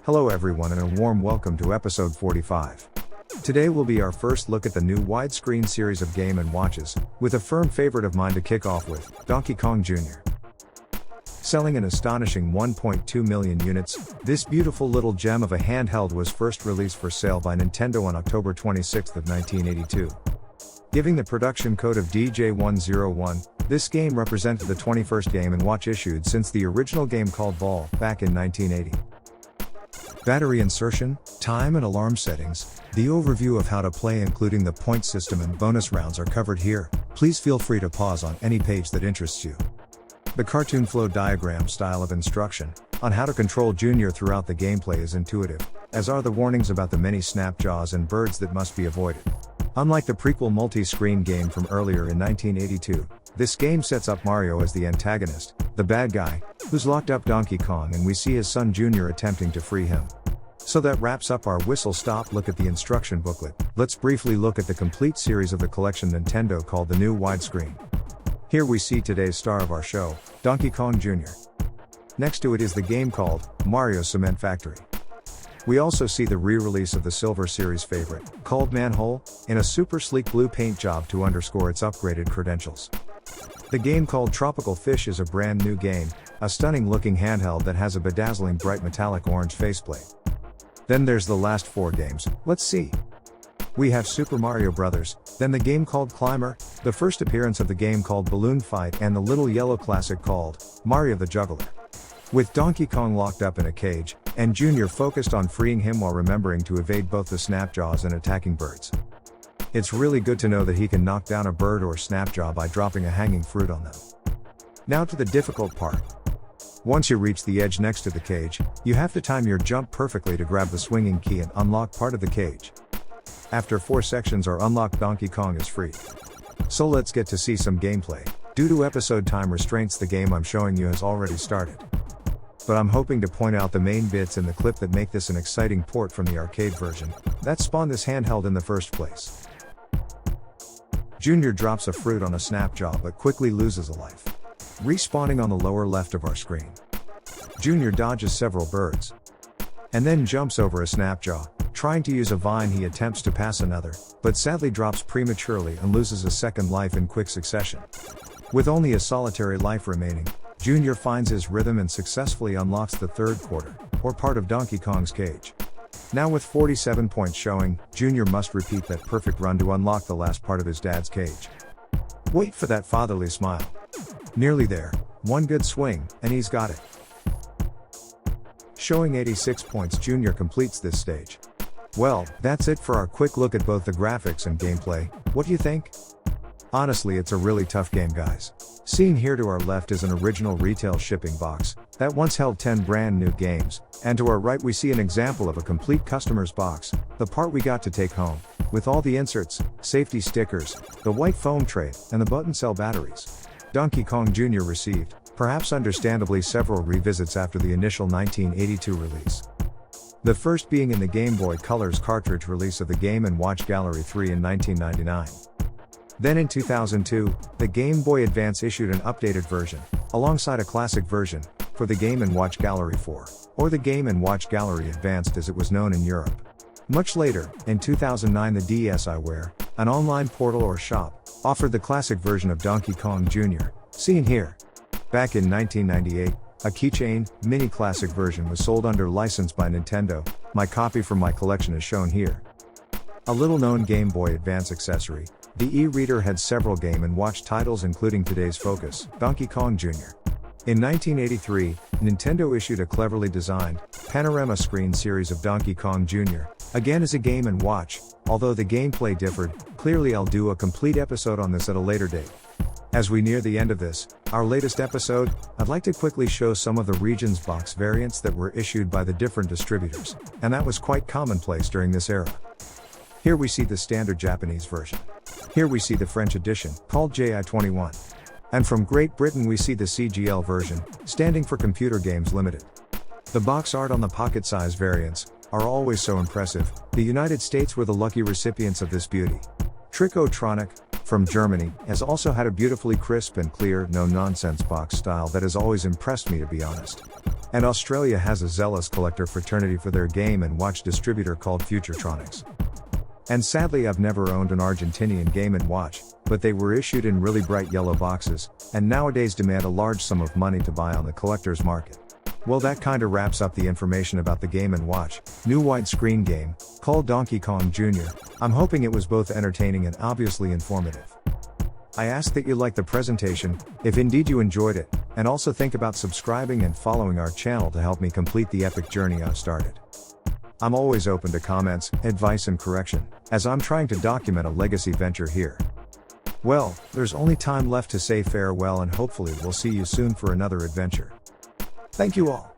Hello everyone and a warm welcome to episode 45. Today will be our first look at the new widescreen series of Game & Watches, with a firm favorite of mine to kick off with, Donkey Kong Jr. Selling an astonishing 1.2 million units, this beautiful little gem of a handheld was first released for sale by Nintendo on October 26, 1982. Giving the production code of DJ-101, this game represented the 21st Game & Watch issued since the original game called Ball, back in 1980. Battery insertion, time and alarm settings, the overview of how to play including the point system and bonus rounds are covered here. Please feel free to pause on any page that interests you. The cartoon flow diagram style of instruction on how to control Junior throughout the gameplay is intuitive, as are the warnings about the many snapjaws and birds that must be avoided. Unlike the prequel multi-screen game from earlier in 1982, this game sets up Mario as the antagonist, the bad guy, who's locked up Donkey Kong, and we see his son Junior attempting to free him. So that wraps up our whistle-stop look at the instruction booklet. Let's briefly look at the complete series of the collection Nintendo called the new widescreen. Here we see today's star of our show, Donkey Kong Jr. Next to it is the game called Mario Cement Factory. We also see the re-release of the Silver Series favorite, called Manhole, in a super sleek blue paint job to underscore its upgraded credentials. The game called Tropical Fish is a brand new game, a stunning looking handheld that has a bedazzling bright metallic orange faceplate. Then there's the last four games. Let's see. We have Super Mario Bros., then the game called Climber, the first appearance of the game called Balloon Fight, and the little yellow classic called Mario the Juggler. With Donkey Kong locked up in a cage, and Junior focused on freeing him while remembering to evade both the snapjaws and attacking birds. It's really good to know that he can knock down a bird or snapjaw by dropping a hanging fruit on them. Now to the difficult part. Once you reach the edge next to the cage, you have to time your jump perfectly to grab the swinging key and unlock part of the cage. After 4 sections are unlocked, Donkey Kong is free. So let's get to see some gameplay. Due to episode time restraints, the game I'm showing you has already started. But I'm hoping to point out the main bits in the clip that make this an exciting port from the arcade version that spawned this handheld in the first place. Junior drops a fruit on a snapjaw but quickly loses a life, respawning on the lower left of our screen. Junior dodges several birds, and then jumps over a snapjaw. Trying to use a vine, he attempts to pass another, but sadly drops prematurely and loses a second life in quick succession. With only a solitary life remaining, Junior finds his rhythm and successfully unlocks the third quarter, or part of Donkey Kong's cage. Now with 47 points showing, Junior must repeat that perfect run to unlock the last part of his dad's cage. Wait for that fatherly smile. Nearly there, one good swing, and he's got it. Showing 86 points, Junior completes this stage. Well, that's it for our quick look at both the graphics and gameplay. What do you think? Honestly, it's a really tough game, guys. Seen here to our left is an original retail shipping box that once held 10 brand new games, and to our right we see an example of a complete customer's box, the part we got to take home, with all the inserts, safety stickers, the white foam tray, and the button cell batteries. Donkey Kong Jr. received, perhaps understandably, several revisits after the initial 1982 release. The first being in the Game Boy Color's cartridge release of the Game & Watch Gallery 3 in 1999. Then in 2002, the Game Boy Advance issued an updated version, alongside a classic version, for the Game & Watch Gallery 4, or the Game & Watch Gallery Advanced as it was known in Europe. Much later, in 2009, the DSiWare, an online portal or shop, offered the classic version of Donkey Kong Jr., seen here. Back in 1998, a keychain, mini classic version was sold under license by Nintendo. My copy from my collection is shown here. A little known Game Boy Advance accessory, the e-reader had several Game & Watch titles including today's focus, Donkey Kong Jr. In 1983, Nintendo issued a cleverly designed, panorama screen series of Donkey Kong Jr., again as a Game & Watch, although the gameplay differed. Clearly I'll do a complete episode on this at a later date. As we near the end of this, our latest episode, I'd like to quickly show some of the region's box variants that were issued by the different distributors, and that was quite commonplace during this era. Here we see the standard Japanese version. Here we see the French edition, called JI-21. And from Great Britain we see the CGL version, standing for Computer Games Limited. The box art on the pocket-size variants are always so impressive. The United States were the lucky recipients of this beauty. Trickotronic, from Germany, has also had a beautifully crisp and clear, no-nonsense box style that has always impressed me, to be honest. And Australia has a zealous collector fraternity for their Game & Watch distributor called Futuretronics. And sadly, I've never owned an Argentinian Game & Watch, but they were issued in really bright yellow boxes, and nowadays demand a large sum of money to buy on the collector's market. Well, that kinda wraps up the information about the Game & Watch new widescreen game, called Donkey Kong Jr. I'm hoping it was both entertaining and obviously informative. I ask that you like the presentation, if indeed you enjoyed it, and also think about subscribing and following our channel to help me complete the epic journey I've started. I'm always open to comments, advice and correction, as I'm trying to document a legacy venture here. Well, there's only time left to say farewell, and hopefully we'll see you soon for another adventure. Thank you all.